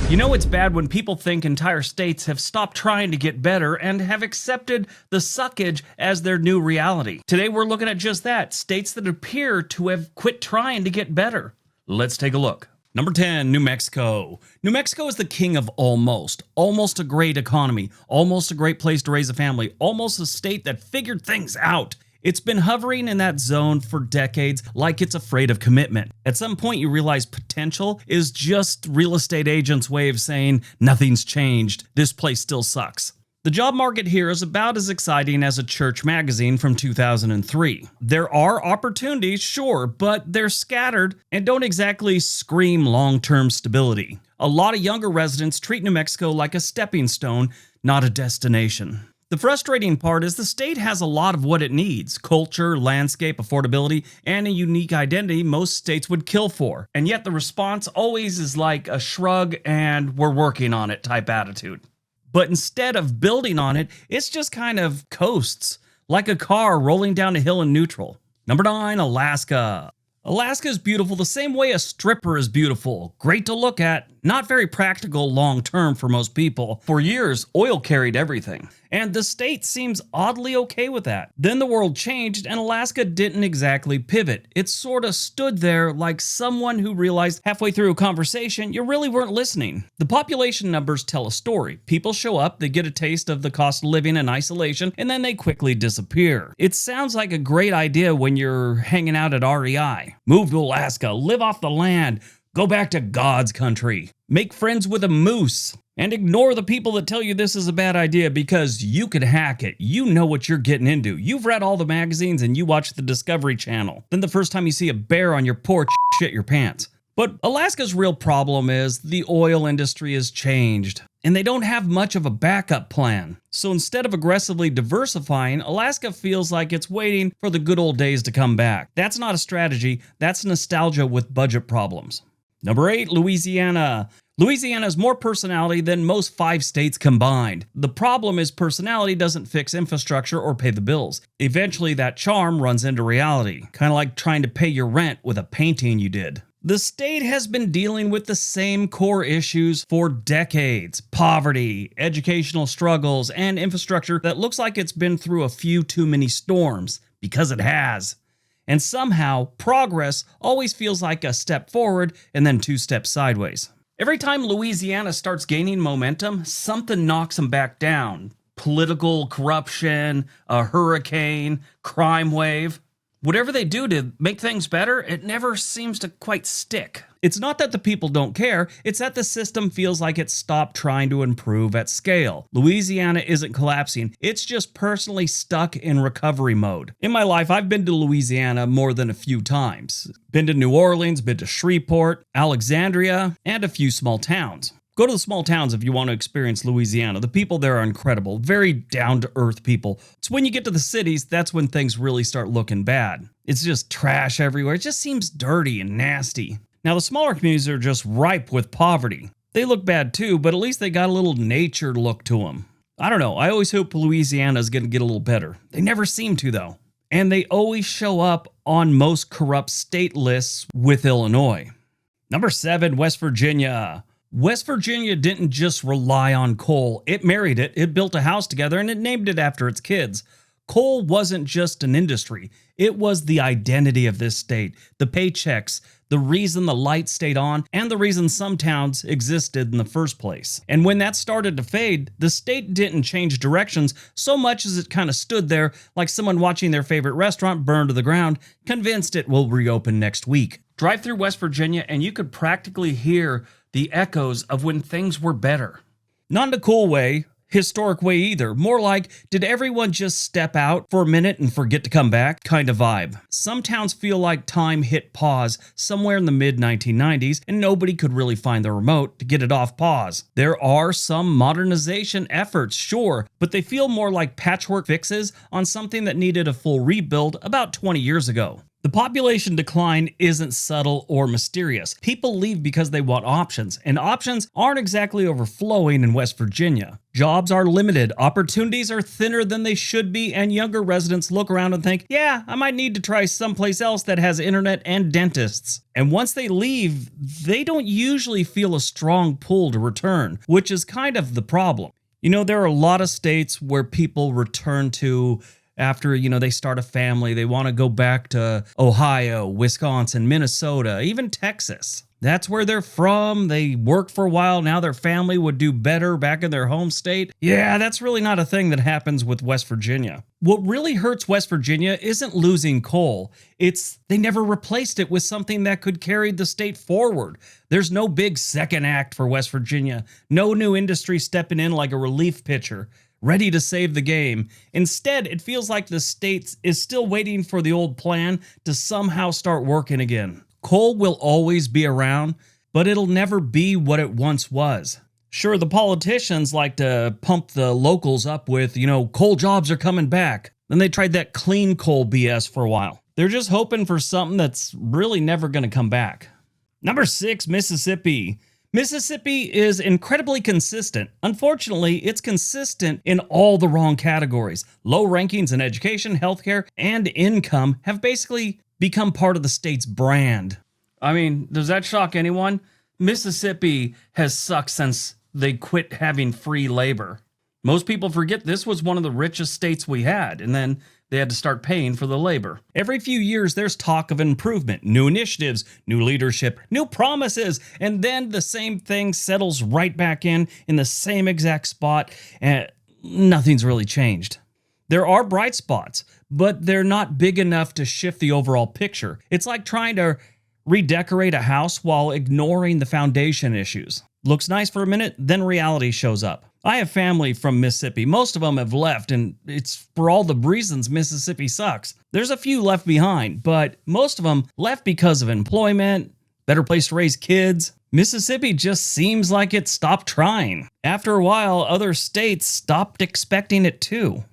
You know it's bad when people think entire states have stopped trying to get better and have accepted the suckage as their new reality. Today we're looking at just that, states that appear to have quit trying to get better. Let's take a look. Number 10, New Mexico. New Mexico is the king of almost. Almost a great economy. Almost a great place to raise a family. Almost a state that figured things out. It's been hovering in that zone for decades like it's afraid of commitment. At some point you realize potential is just real estate agents' way of saying nothing's changed, this place still sucks. The job market here is about as exciting as a church magazine from 2003. There are opportunities, sure, but they're scattered and don't exactly scream long-term stability. A lot of younger residents treat New Mexico like a stepping stone, not a destination. The frustrating part is the state has a lot of what it needs: culture, landscape, affordability, and a unique identity most states would kill for. And yet the response always is like a shrug and we're working on it type attitude. But instead of building on it, it's just kind of coasts, like a car rolling down a hill in neutral. Number 9, Alaska. Alaska is beautiful the same way a stripper is beautiful. Great to look at, not very practical long-term for most people. For years, oil carried everything, and the state seems oddly okay with that. Then the world changed and Alaska didn't exactly pivot. It sort of stood there like someone who realized halfway through a conversation you really weren't listening. The population numbers tell a story. People show up, they get a taste of the cost of living in isolation, and then they quickly disappear. It sounds like a great idea when you're hanging out at REI. Move to Alaska, live off the land, go back to God's country, make friends with a moose, and ignore the people that tell you this is a bad idea because you could hack it. You know what you're getting into. You've read all the magazines and you watch the Discovery Channel. Then the first time you see a bear on your porch, shit your pants. But Alaska's real problem is the oil industry has changed, and they don't have much of a backup plan. So instead of aggressively diversifying, Alaska feels like it's waiting for the good old days to come back. That's not a strategy, that's nostalgia with budget problems. Number 8, Louisiana. Louisiana has more personality than most 5 states combined. The problem is personality doesn't fix infrastructure or pay the bills. Eventually that charm runs into reality, kind of like trying to pay your rent with a painting you did. The state has been dealing with the same core issues for decades: poverty, educational struggles, and infrastructure that looks like it's been through a few too many storms, because it has. And somehow, progress always feels like a step forward and then 2 steps sideways. Every time Louisiana starts gaining momentum, something knocks them back down. Political corruption, a hurricane, crime wave. Whatever they do to make things better, it never seems to quite stick. It's not that the people don't care, it's that the system feels like it's stopped trying to improve at scale. Louisiana isn't collapsing, it's just personally stuck in recovery mode. In my life, I've been to Louisiana more than a few times. Been to New Orleans, been to Shreveport, Alexandria, and a few small towns. Go to the small towns if you want to experience Louisiana. The people there are incredible, very down-to-earth people. It's when you get to the cities, that's when things really start looking bad. It's just trash everywhere. It just seems dirty and nasty. Now, the smaller communities are just ripe with poverty. They look bad too, but at least they got a little nature look to them. I don't know, I always hope Louisiana is going to get a little better. They never seem to, though. And they always show up on most corrupt state lists with Illinois. Number 7, West Virginia. West Virginia didn't just rely on coal. It married it, it built a house together, and it named it after its kids. Coal wasn't just an industry. It was the identity of this state, the paychecks, the reason the lights stayed on, and the reason some towns existed in the first place. And when that started to fade, the state didn't change directions so much as it kind of stood there like someone watching their favorite restaurant burn to the ground, convinced it will reopen next week. Drive through West Virginia and you could practically hear the echoes of when things were better. Not in a cool way, historic way either. More like, did everyone just step out for a minute and forget to come back kind of vibe. Some towns feel like time hit pause somewhere in the mid-1990s and nobody could really find the remote to get it off pause. There are some modernization efforts, sure, but they feel more like patchwork fixes on something that needed a full rebuild about 20 years ago. The population decline isn't subtle or mysterious. People leave because they want options, and options aren't exactly overflowing in West Virginia. Jobs are limited, opportunities are thinner than they should be, and younger residents look around and think, yeah, I might need to try someplace else that has internet and dentists. And once they leave, they don't usually feel a strong pull to return, which is kind of the problem. You know, there are a lot of states where people return to after, they start a family. They want to go back to Ohio, Wisconsin, Minnesota, even Texas. That's where they're from. They worked for a while. Now their family would do better back in their home state. Yeah, that's really not a thing that happens with West Virginia. What really hurts West Virginia isn't losing coal. It's they never replaced it with something that could carry the state forward. There's no big second act for West Virginia. No new industry stepping in like a relief pitcher, ready to save the game. Instead, it feels like the state is still waiting for the old plan to somehow start working again. Coal will always be around, but it'll never be what it once was. Sure, the politicians like to pump the locals up with, coal jobs are coming back. Then they tried that clean coal BS for a while. They're just hoping for something that's really never going to come back. Number 6, Mississippi. Mississippi is incredibly consistent. Unfortunately, it's consistent in all the wrong categories. Low rankings in education, healthcare, and income have basically become part of the state's brand. I mean, does that shock anyone? Mississippi has sucked since they quit having free labor. Most people forget this was one of the richest states we had, and then they had to start paying for the labor. Every few years, there's talk of improvement, new initiatives, new leadership, new promises, and then the same thing settles right back in the same exact spot, and nothing's really changed. There are bright spots, but they're not big enough to shift the overall picture. It's like trying to redecorate a house while ignoring the foundation issues. Looks nice for a minute, then reality shows up. I have family from Mississippi. Most of them have left, and it's for all the reasons Mississippi sucks. There's a few left behind, but most of them left because of employment, better place to raise kids. Mississippi just seems like it stopped trying. After a while, other states stopped expecting it too.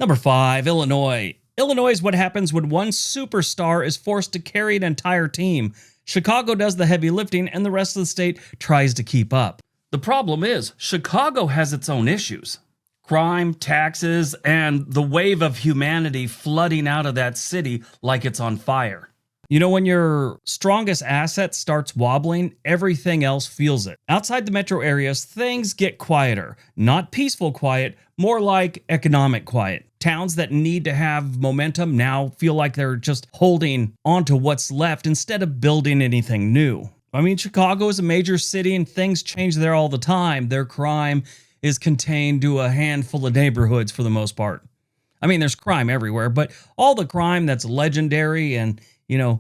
Number 5, Illinois. Illinois is what happens when one superstar is forced to carry an entire team. Chicago does the heavy lifting, and the rest of the state tries to keep up. The problem is, Chicago has its own issues. Crime, taxes, and the wave of humanity flooding out of that city like it's on fire. When your strongest asset starts wobbling, everything else feels it. Outside the metro areas, things get quieter. Not peaceful quiet, more like economic quiet. Towns that need to have momentum now feel like they're just holding onto what's left instead of building anything new. I mean, Chicago is a major city and things change there all the time. Their crime is contained to a handful of neighborhoods for the most part. I mean, there's crime everywhere, but all the crime that's legendary and,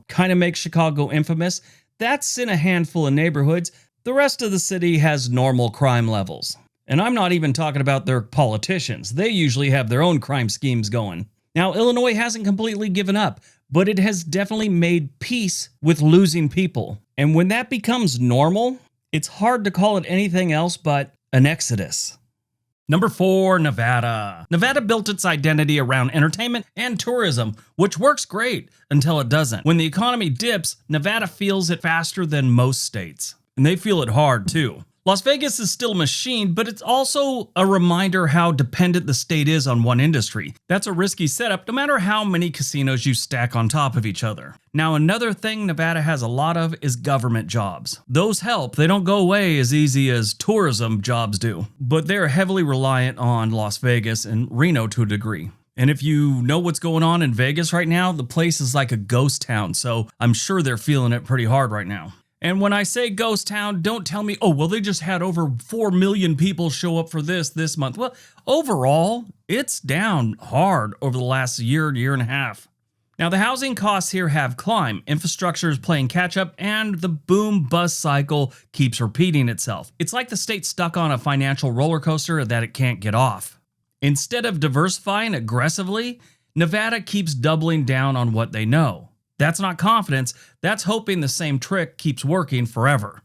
kind of makes Chicago infamous, that's in a handful of neighborhoods. The rest of the city has normal crime levels. And I'm not even talking about their politicians. They usually have their own crime schemes going. Now, Illinois hasn't completely given up, but it has definitely made peace with losing people. And when that becomes normal, it's hard to call it anything else but an exodus. Number 4, Nevada. Nevada built its identity around entertainment and tourism, which works great until it doesn't. When the economy dips, Nevada feels it faster than most states. And they feel it hard too. Las Vegas is still a machine, but it's also a reminder how dependent the state is on one industry. That's a risky setup no matter how many casinos you stack on top of each other. Now, another thing Nevada has a lot of is government jobs. Those help. They don't go away as easy as tourism jobs do, but they're heavily reliant on Las Vegas and Reno to a degree. And if you know what's going on in Vegas right now, the place is like a ghost town, so I'm sure they're feeling it pretty hard right now. And when I say ghost town, don't tell me, oh, well, they just had over 4 million people show up for this month. Well, overall, it's down hard over the last year and a half. Now, the housing costs here have climbed, infrastructure is playing catch up, and the boom-bust cycle keeps repeating itself. It's like the state's stuck on a financial roller coaster that it can't get off. Instead of diversifying aggressively, Nevada keeps doubling down on what they know. That's not confidence, that's hoping the same trick keeps working forever.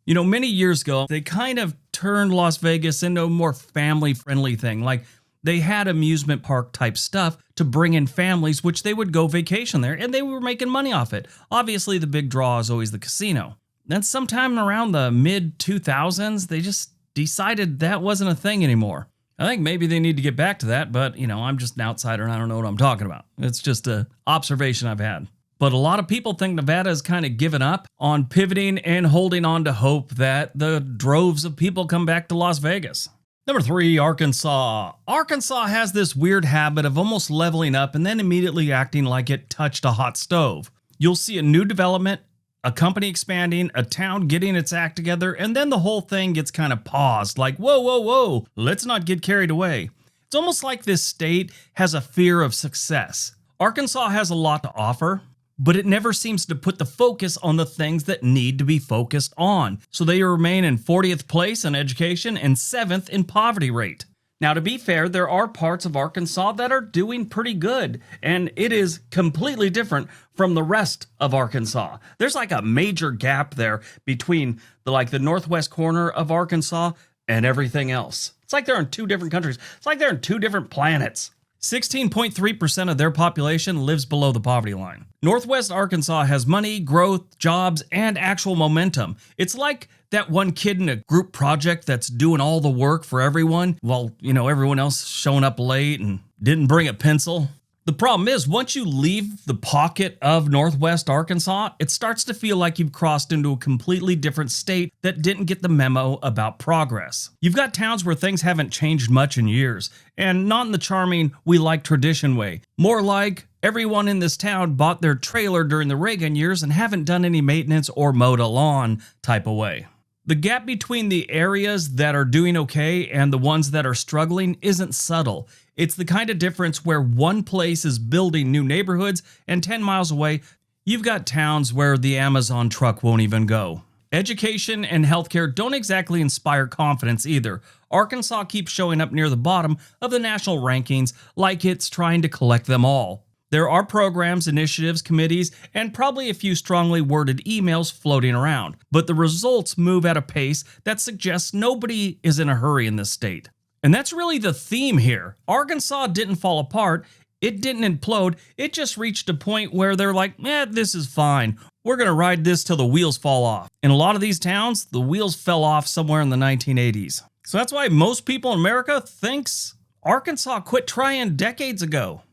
Many years ago, they kind of turned Las Vegas into a more family-friendly thing. Like, They had amusement park type stuff to bring in families, which they would go vacation there, and they were making money off it. Obviously, the big draw is always the casino. Then sometime around the mid-2000s, they just decided that wasn't a thing anymore. I think maybe they need to get back to that, but, I'm just an outsider and I don't know what I'm talking about. It's just an observation I've had. But a lot of people think Nevada has kind of given up on pivoting and holding on to hope that the droves of people come back to Las Vegas. Number 3, Arkansas. Arkansas has this weird habit of almost leveling up and then immediately acting like it touched a hot stove. You'll see a new development, a company expanding, a town getting its act together, and then the whole thing gets kind of paused, like, whoa, let's not get carried away. It's almost like this state has a fear of success. Arkansas has a lot to offer, but it never seems to put the focus on the things that need to be focused on. So they remain in 40th place in education and 7th in poverty rate. Now, to be fair, there are parts of Arkansas that are doing pretty good, and it is completely different from the rest of Arkansas. There's like a major gap there between the northwest corner of Arkansas and everything else. It's like they're in two different countries. It's like they're in two different planets. 16.3% of their population lives below the poverty line. Northwest Arkansas has money, growth, jobs, and actual momentum. It's like that one kid in a group project that's doing all the work for everyone while, everyone else showing up late and didn't bring a pencil. The problem is, once you leave the pocket of Northwest Arkansas, it starts to feel like you've crossed into a completely different state that didn't get the memo about progress. You've got towns where things haven't changed much in years, and not in the charming, we like tradition way. More like, everyone in this town bought their trailer during the Reagan years and haven't done any maintenance or mowed a lawn type of way. The gap between the areas that are doing okay and the ones that are struggling isn't subtle. It's the kind of difference where one place is building new neighborhoods and 10 miles away, you've got towns where the Amazon truck won't even go. Education and healthcare don't exactly inspire confidence either. Arkansas keeps showing up near the bottom of the national rankings like it's trying to collect them all. There are programs, initiatives, committees, and probably a few strongly worded emails floating around, but the results move at a pace that suggests nobody is in a hurry in this state. And that's really the theme here. Arkansas didn't fall apart, it didn't implode, it just reached a point where they're like, this is fine. We're going to ride this till the wheels fall off. In a lot of these towns, the wheels fell off somewhere in the 1980s. So that's why most people in America thinks Arkansas quit trying decades ago.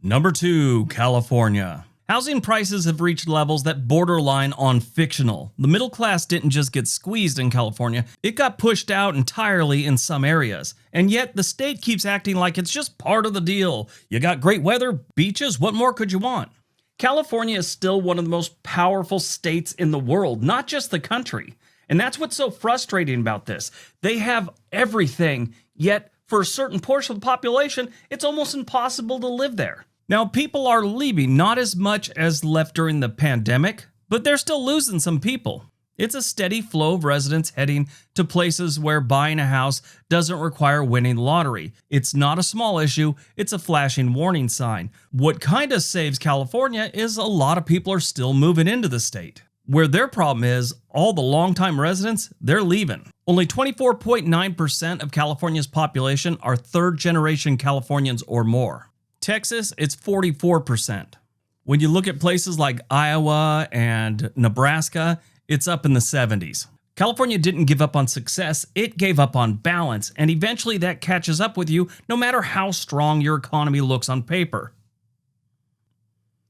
Number 2, California. Housing prices have reached levels that borderline on fictional. The middle class didn't just get squeezed in California, it got pushed out entirely in some areas. And yet the state keeps acting like it's just part of the deal. You got great weather, beaches, what more could you want? California is still one of the most powerful states in the world, not just the country. And that's what's so frustrating about this. They have everything, yet for a certain portion of the population, it's almost impossible to live there. Now, people are leaving, not as much as left during the pandemic, but they're still losing some people. It's a steady flow of residents heading to places where buying a house doesn't require winning the lottery. It's not a small issue, it's a flashing warning sign. What kind of saves California is a lot of people are still moving into the state. Where their problem is, all the longtime residents, they're leaving. Only 24.9% of California's population are third-generation Californians or more. Texas, it's 44%. When you look at places like Iowa and Nebraska, it's up in the 70s. California didn't give up on success, it gave up on balance, and eventually that catches up with you no matter how strong your economy looks on paper.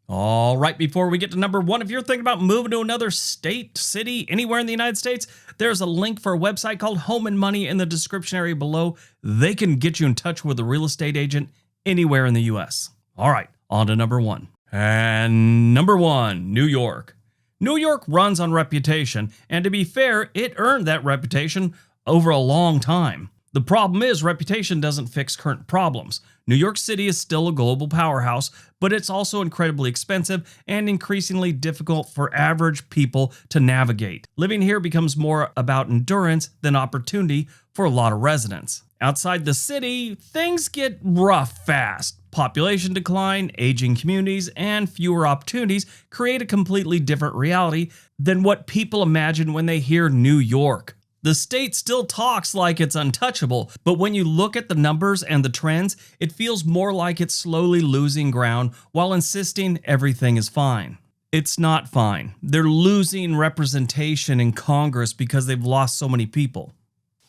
All right, before we get to number 1, if you're thinking about moving to another state, city, anywhere in the United States, there's a link for a website called Home and Money in the description area below. They can get you in touch with a real estate agent anywhere in the U.S. All right, on to number 1. And number 1, New York. New York runs on reputation, and to be fair, it earned that reputation over a long time. The problem is reputation doesn't fix current problems. New York City is still a global powerhouse, but it's also incredibly expensive and increasingly difficult for average people to navigate. Living here becomes more about endurance than opportunity for a lot of residents. Outside the city, things get rough fast. Population decline, aging communities, and fewer opportunities create a completely different reality than what people imagine when they hear New York. The state still talks like it's untouchable, but when you look at the numbers and the trends, it feels more like it's slowly losing ground while insisting everything is fine. It's not fine. They're losing representation in Congress because they've lost so many people.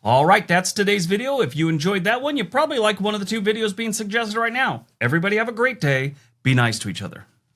All right, that's today's video. If you enjoyed that one, you probably like one of the two videos being suggested right now. Everybody have a great day. Be nice to each other.